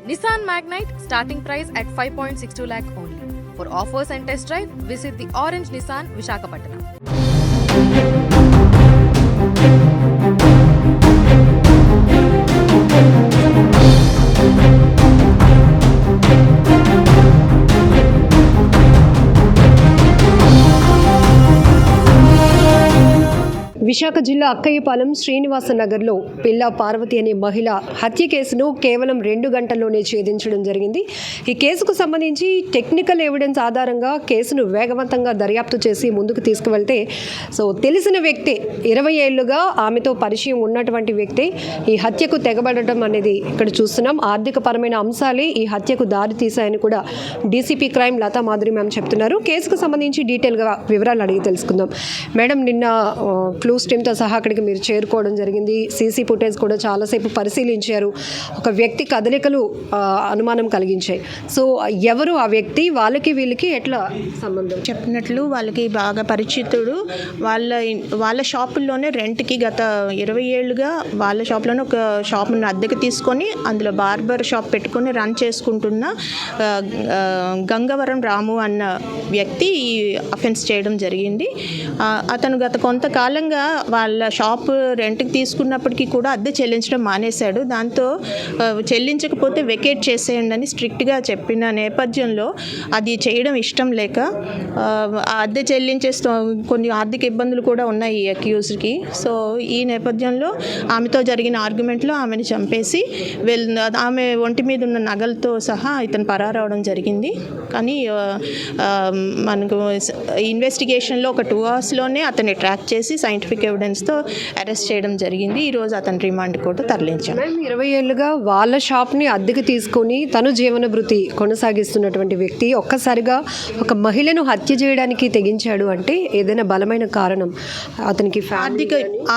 Nissan Magnite starting price at 5.62 lakh only. For offers and test drive, visit the Orange Nissan Visakhapatnam. Visakha జిల్లా అక్కయ్యపాలెం శ్రీనివాస నగర్లో పిల్ల పార్వతి అనే మహిళ హత్య కేసును కేవలం 2 గంటల్లోనే ఛేదించడం జరిగింది. ఈ కేసుకు సంబంధించి టెక్నికల్ ఎవిడెన్స్ ఆధారంగా కేసును వేగవంతంగా దర్యాప్తు చేసి ముందుకు తీసుకువెళ్తే తెలిసిన వ్యక్తి 20 ఏళ్లుగా ఆమెతో పరిచయం ఉన్నటువంటి వ్యక్తి ఈ హత్యకు తెగబడటం అనేది ఇక్కడ చూస్తున్నాం. ఆర్థికపరమైన అంశాలే ఈ హత్యకు దారి తీశాయని కూడా DCP crime Latha Madhuri ma'am చెప్తున్నారు. కేసుకు సంబంధించి డీటెయిల్గా వివరాలు అడిగి తెలుసుకుందాం. మేడం, నిన్న క్లూస్ టీమ్తో సహా అక్కడికి మీరు చేరుకోవడం జరిగింది. సీసీ ఫుటేజ్ కూడా చాలాసేపు పరిశీలించారు. ఒక వ్యక్తి కదలికలు అనుమానం కలిగించాయి. సో ఎవరు ఆ వ్యక్తి, వాళ్ళకి వీళ్ళకి ఎట్లా సంబంధం? చెప్పినట్లు వాళ్ళకి బాగా పరిచితుడు. వాళ్ళ షాపుల్లోనే రెంట్కి గత 20 ఏళ్ళుగా వాళ్ళ షాప్లోనే ఒక షాప్ను అద్దెకి తీసుకొని అందులో బార్బర్ షాప్ పెట్టుకొని రన్ చేసుకుంటున్న గంగవరం రాము అన్న వ్యక్తి ఈ అఫెన్స్ చేయడం జరిగింది. అతను గత కొంతకాలంగా వాళ్ళ షాప్ రెంట్కి తీసుకున్నప్పటికీ కూడా అద్దె చెల్లించడం మానేశాడు. దాంతో చెల్లించకపోతే వెకేట్ చేసేయండి అని స్ట్రిక్ట్గా చెప్పిన నేపథ్యంలో అది చేయడం ఇష్టం లేక అద్దె చెల్లించేస్తూ కొన్ని ఆర్థిక ఇబ్బందులు కూడా ఉన్నాయి ఈ అక్యూజ్కి. సో ఈ నేపథ్యంలో ఆమెతో జరిగిన ఆర్గ్యుమెంట్లో ఆమెను చంపేసి ఆమె ఒంటి మీద ఉన్న నగలతో సహా ఇతను పరారవడం జరిగింది. కానీ మనకు ఇన్వెస్టిగేషన్లో ఒక 2 అవర్స్లోనే అతన్ని ట్రాక్ చేసి సైంటిఫిక్ ఎవిడెన్స్తో అరెస్ట్ చేయడం జరిగింది. ఈరోజు అతను రిమాండ్ కోర్టు తరలించాం. 20 ఏళ్ళుగా వాళ్ళ షాప్ని అద్దెకి తీసుకొని తను జీవన భృతి కొనసాగిస్తున్నటువంటి వ్యక్తి ఒక్కసారిగా ఒక మహిళను హత్య చేయడానికి తెగించాడు అంటే ఏదైనా బలమైన కారణం అతనికి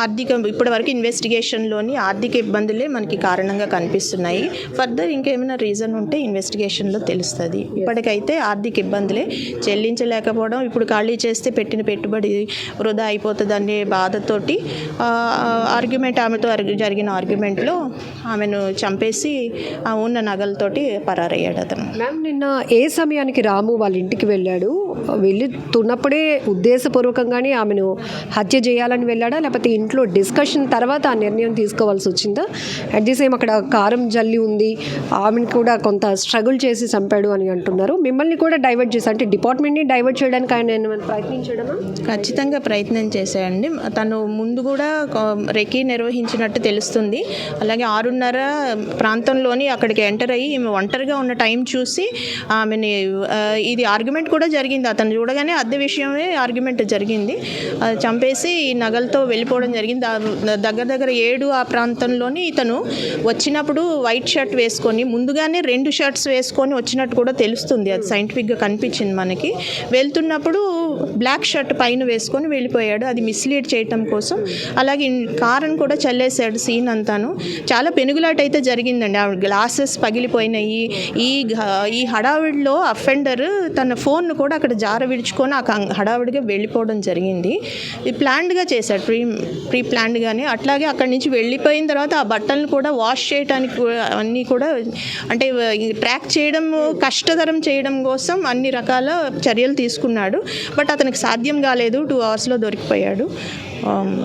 ఆర్థిక ఇప్పటి వరకు ఇన్వెస్టిగేషన్లోని ఆర్థిక ఇబ్బందులే మనకి కారణంగా కనిపిస్తున్నాయి. ఫర్దర్ ఇంకేమైనా రీజన్ ఉంటే ఇన్వెస్టిగేషన్లో తెలుస్తుంది. ఇప్పటికైతే ఆర్థిక ఇబ్బందులే, చెల్లించలేకపోవడం, ఇప్పుడు ఖాళీ చేస్తే పెట్టిన పెట్టుబడి వృధా అయిపోతుంది అనే బాధతోటి ఆమెతో జరిగిన ఆర్గ్యుమెంట్లో ఆమెను చంపేసి ఉన్న నగలతోటి పరారయ్యాడు అతను. మ్యామ్, నిన్న ఏ సమయానికి రాము వాళ్ళ ఇంటికి వెళ్ళాడు? వెళ్తున్నప్పుడే ఉద్దేశపూర్వకంగానే ఆమెను హత్య చేయాలని వెళ్ళాడా, లేకపోతే ఇంట్లో డిస్కషన్ తర్వాత ఆ నిర్ణయం తీసుకోవాల్సి వచ్చిందా? అట్ ది సేమ్ అక్కడ కారం జల్లి ఉంది, ఆమెను కూడా కొంత స్ట్రగుల్ చేసి చంపాడు అని అంటున్నారు. మిమ్మల్ని కూడా డైవర్ట్ చేసి, అంటే డిపార్ట్మెంట్ని డైవర్ట్ చేయడానికి ఆయన ఏమైనా ప్రయత్నించడమా? ఖచ్చితంగా ప్రయత్నం చేశాయండి. తను ముందు కూడా రెకీ నిర్వహించినట్టు తెలుస్తుంది. అలాగే 6:30 ప్రాంతంలోని అక్కడికి ఎంటర్ అయ్యి ఈమె ఒంటరిగా ఉన్న టైం చూసి ఆమెని ఇది ఆర్గ్యుమెంట్ కూడా జరిగింది. అతను చూడగానే అద్దె విషయమే ఆర్గ్యుమెంట్ జరిగింది. చంపేసి ఈ నగలతో వెళ్ళిపోవడం జరిగింది. దగ్గర 7 ఆ ప్రాంతంలోని ఇతను వచ్చినప్పుడు వైట్ షర్ట్ వేసుకొని, ముందుగానే 2 షర్ట్స్ వేసుకొని వచ్చినట్టు కూడా తెలుస్తుంది. అది సైంటిఫిక్గా కనిపించింది మనకి. వెళ్తున్నప్పుడు బ్లాక్ షర్ట్ పైన వేసుకొని వెళ్ళిపోయాడు. అది మిస్లీడ్ చేయటం కోసం. అలాగే కారును కూడా చల్లేశాడు. సీన్ అంతాను చాలా పెనుగులాట అయితే జరిగిందండి. ఆ గ్లాసెస్ పగిలిపోయినాయి. ఈ హడావిడిలో అఫెండర్ తన ఫోన్ను కూడా అక్కడ జార విడుచుకొని ఆ హడావిడిగా వెళ్ళిపోవడం జరిగింది. ఇది ప్లాన్డ్గా చేశాడు, ప్రీ ప్లాన్డ్గానే. అట్లాగే అక్కడి నుంచి వెళ్ళిపోయిన తర్వాత ఆ బట్టలను కూడా వాష్ చేయడానికి అన్నీ కూడా, అంటే ట్రాక్ చేయడం కష్టతరం చేయడం కోసం అన్ని రకాల చర్యలు తీసుకున్నాడు. బట్ అతనికి సాధ్యం కాలేదు. 2 అవర్స్లో దొరికిపోయాడు.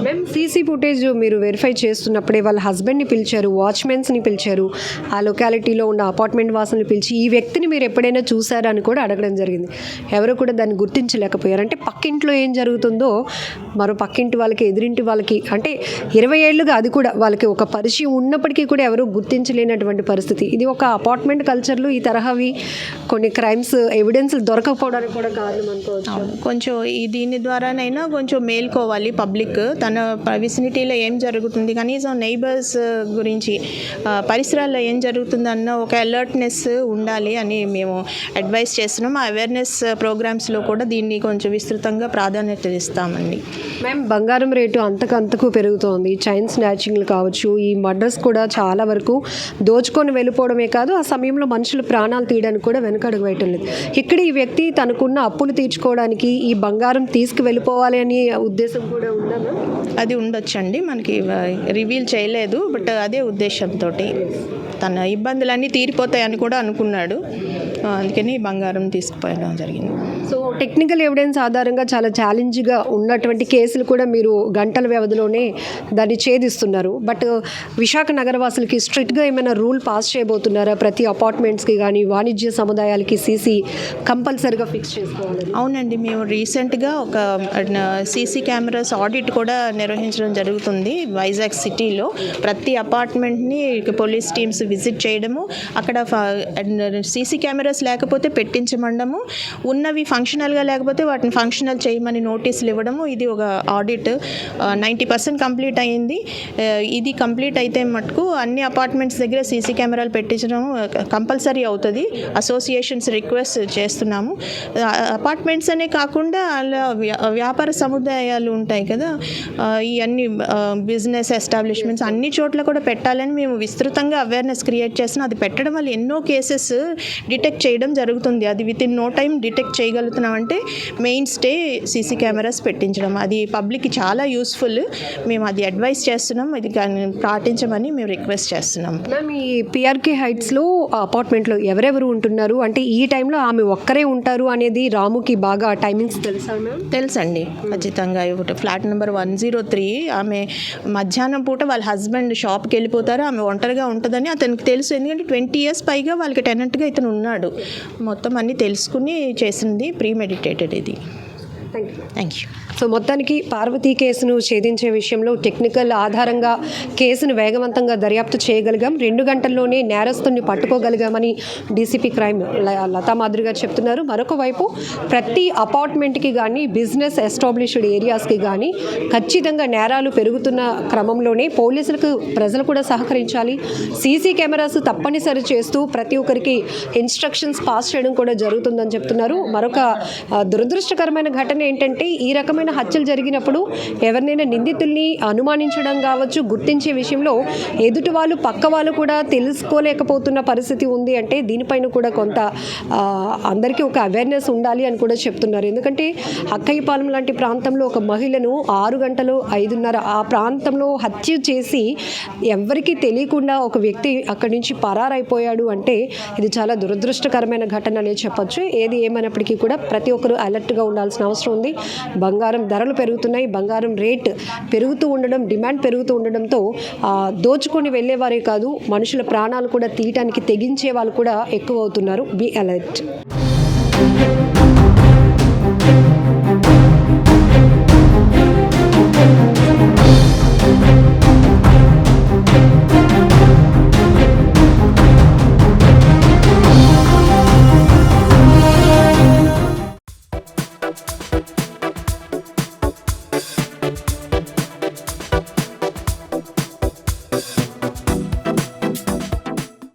మేము సీసీ ఫుటేజ్ మీరు వెరిఫై చేస్తున్నప్పుడే వాళ్ళ హస్బెండ్ని పిలిచారు, వాచ్మెన్స్ని పిలిచారు, ఆ లొకాలిటీలో ఉన్న అపార్ట్మెంట్ వాసుల్ని పిలిచి ఈ వ్యక్తిని మీరు ఎప్పుడైనా చూసారా అని కూడా అడగడం జరిగింది. ఎవరు కూడా దాన్ని గుర్తించలేకపోయారు. అంటే పక్కింట్లో ఏం జరుగుతుందో మరో పక్కింటి వాళ్ళకి, ఎదురింటి వాళ్ళకి, అంటే 20 ఏళ్ళుగా అది కూడా వాళ్ళకి ఒక పరిచయం ఉన్నప్పటికీ కూడా ఎవరు గుర్తించలేనటువంటి పరిస్థితి. ఇది ఒక అపార్ట్మెంట్ కల్చర్లో ఈ తరహావి కొన్ని క్రైమ్స్ ఎవిడెన్స్ దొరకకపోవడానికి కూడా కారణం అనుకోవచ్చు. కొంచెం దీని ద్వారానైనా కొంచెం మేల్కోవాలి పబ్లిక్. తన విసినిటీలో ఏం జరుగుతుంది, కనీసం నైబర్స్ గురించి, పరిసరాల్లో ఏం జరుగుతుందన్న ఒక అలర్ట్నెస్ ఉండాలి అని మేము అడ్వైస్ చేస్తున్నాం. ఆ అవేర్నెస్ ప్రోగ్రామ్స్లో కూడా దీన్ని కొంచెం విస్తృతంగా ప్రాధాన్యత ఇస్తామండి. మేము బంగారం రేటు అంతకంతకు పెరుగుతోంది. చైన్ స్నాచింగ్లు కావచ్చు, ఈ మర్డర్స్ కూడా చాలా వరకు దోచుకొని వెళ్ళిపోవడమే కాదు, ఆ సమయంలో మనుషులు ప్రాణాలు తీయడానికి కూడా వెనకడుగు వేయటం లేదు. ఇక్కడ ఈ వ్యక్తి తనకున్న అప్పులు తీర్చుకోవడానికి ఈ బంగారం తీసుకు వెళ్ళిపోవాలి అనే ఉద్దేశం కూడా ఉందా? అది ఉండొచ్చండి, మనకి రివీల్ చేయలేదు, బట్ అదే ఉద్దేశంతో. తన ఇబ్బందులన్నీ తీరిపోతాయని కూడా అనుకున్నాడు. అందుకని బంగారం తీసుకుపోయడం జరిగింది. సో టెక్నికల్ ఎవిడెన్స్ ఆధారంగా చాలా ఛాలెంజ్గా ఉన్నటువంటి కేసులు కూడా మీరు గంటల వ్యవధిలోనే దాన్ని ఛేదిస్తున్నారు. బట్ విశాఖ నగరవాసులకి స్ట్రిక్ట్గా ఏమైనా రూల్ పాస్ చేయబోతున్నారా? ప్రతి అపార్ట్మెంట్స్కి కానీ వాణిజ్య సముదాయాలకి సీసీ కంపల్సరీగా ఫిక్స్ చేసుకోవాలి. అవునండి, మేము రీసెంట్గా ఒక సీసీ కెమెరాస్ ఆడిట్ కూడా నిర్వహించడం జరుగుతుంది. వైజాగ్ సిటీలో ప్రతి అపార్ట్మెంట్ని పోలీస్ టీమ్స్ విజిట్ చేయడము, అక్కడ సీసీ కెమెరాస్ లేకపోతే పెట్టించమండము, ఉన్నవి ఫంక్షనల్గా లేకపోతే వాటిని ఫంక్షనల్ చేయమని నోటీసులు ఇవ్వడము. ఇది ఒక ఆడిట్ 90% కంప్లీట్ అయ్యింది. ఇది కంప్లీట్ అయితే మటుకు అన్ని అపార్ట్మెంట్స్ దగ్గర సీసీ కెమెరాలు పెట్టించడం కంపల్సరీ అవుతుంది. అసోసియేషన్స్ రిక్వెస్ట్ చేస్తున్నాము. అపార్ట్మెంట్స్ అనే కాకుండా అలా వ్యాపార సముదాయాలు ఉంటాయి కదా, ఇవన్నీ బిజినెస్ ఎస్టాబ్లిష్మెంట్స్ అన్ని చోట్ల కూడా పెట్టాలని మేము విస్తృతంగా అవేర్నెస్ క్రియేట్ చేస్తున్నాం. అది పెట్టడం వల్ల ఎన్నో కేసెస్ డిటెక్ట్ చేయడం జరుగుతుంది. అది within no time detect చేయగలుగుతున్నామంటే మెయిన్ స్టే సీసీ కెమెరాస్ పెట్టించడం. అది పబ్లిక్కి చాలా యూస్ఫుల్. మేము అది అడ్వైస్ చేస్తున్నాం, ఇది పాటించమని మేము రిక్వెస్ట్ చేస్తున్నాం. మ్యామ్, ఈ పిఆర్కే హైట్స్లో అపార్ట్మెంట్లో ఎవరెవరు ఉంటున్నారు? అంటే ఈ టైంలో ఆమె ఒక్కరే ఉంటారు అనేది రాముకి బాగా టైమింగ్స్ తెలుసా మ్యామ్? తెలుసండి, ఖచ్చితంగా. ఫ్లాట్ నెంబర్ 103 ఆమె మధ్యాహ్నం పూట వాళ్ళ హస్బెండ్ షాప్కి వెళ్ళిపోతారు, ఆమె ఒంటరిగా ఉంటుందని అతనికి తెలుసు. ఎందుకంటే 20 years పైగా వాళ్ళకి టెనెంట్గా ఇతను ఉన్నాడు. మొత్తం అన్నీ తెలుసుకుని చేసింది, ప్రీమెడిటేటెడ్ ఇది. Thank you. సో మొత్తానికి పార్వతీ కేసును ఛేదించే విషయంలో టెక్నికల్ ఆధారంగా కేసును వేగవంతంగా దర్యాప్తు చేయగలిగాం. 2 గంటల్లోనే నేరస్తుని పట్టుకోగలిగామని డీసీపీ క్రైమ్ లతా మాధురి గారు చెప్తున్నారు. మరొక వైపు ప్రతి అపార్ట్మెంట్కి కానీ బిజినెస్ ఎస్టాబ్లిష్డ్ ఏరియాస్కి కానీ ఖచ్చితంగా నేరాలు పెరుగుతున్న క్రమంలోనే పోలీసులకు ప్రజలు కూడా సహకరించాలి. సీసీ కెమెరాస్ తప్పనిసరి చేస్తూ ప్రతి ఒక్కరికి ఇన్స్ట్రక్షన్స్ పాస్ చేయడం కూడా జరుగుతుందని చెప్తున్నారు. మరొక దురదృష్టకరమైన ఘటన ఏంటంటే, ఈ రకమైన హత్యలు జరిగినప్పుడు ఎవరినైనా నిందితుల్ని అనుమానించడం కావచ్చు, గుర్తించే విషయంలో ఎదుటి వాళ్ళు పక్క వాళ్ళు కూడా తెలుసుకోలేకపోతున్న పరిస్థితి ఉంది. అంటే దీనిపైన కూడా కొంత అందరికీ ఒక అవేర్నెస్ ఉండాలి అని కూడా చెప్తున్నారు. ఎందుకంటే అక్కయ్యపాలెం లాంటి ప్రాంతంలో ఒక మహిళను 6 గంటలు 5:30 ఆ ప్రాంతంలో హత్య చేసి ఎవరికీ తెలియకుండా ఒక వ్యక్తి అక్కడి నుంచి పరారైపోయాడు అంటే ఇది చాలా దురదృష్టకరమైన ఘటన అనే చెప్పొచ్చు. ఏది ఏమైనప్పటికీ కూడా ప్రతి ఒక్కరూ అలర్ట్గా ఉండాల్సిన అవసరం ఉంది. బంగారం ధరలు పెరుగుతున్నాయి, బంగారం రేట్ పెరుగుతూ ఉండడం, డిమాండ్ పెరుగుతూ ఉండడంతో దోచుకొని వెళ్ళేవారే కాదు, మనుషుల ప్రాణాలు కూడా తీయటానికి తెగించే వాళ్ళు కూడా ఎక్కువ అవుతున్నారు. Be alert.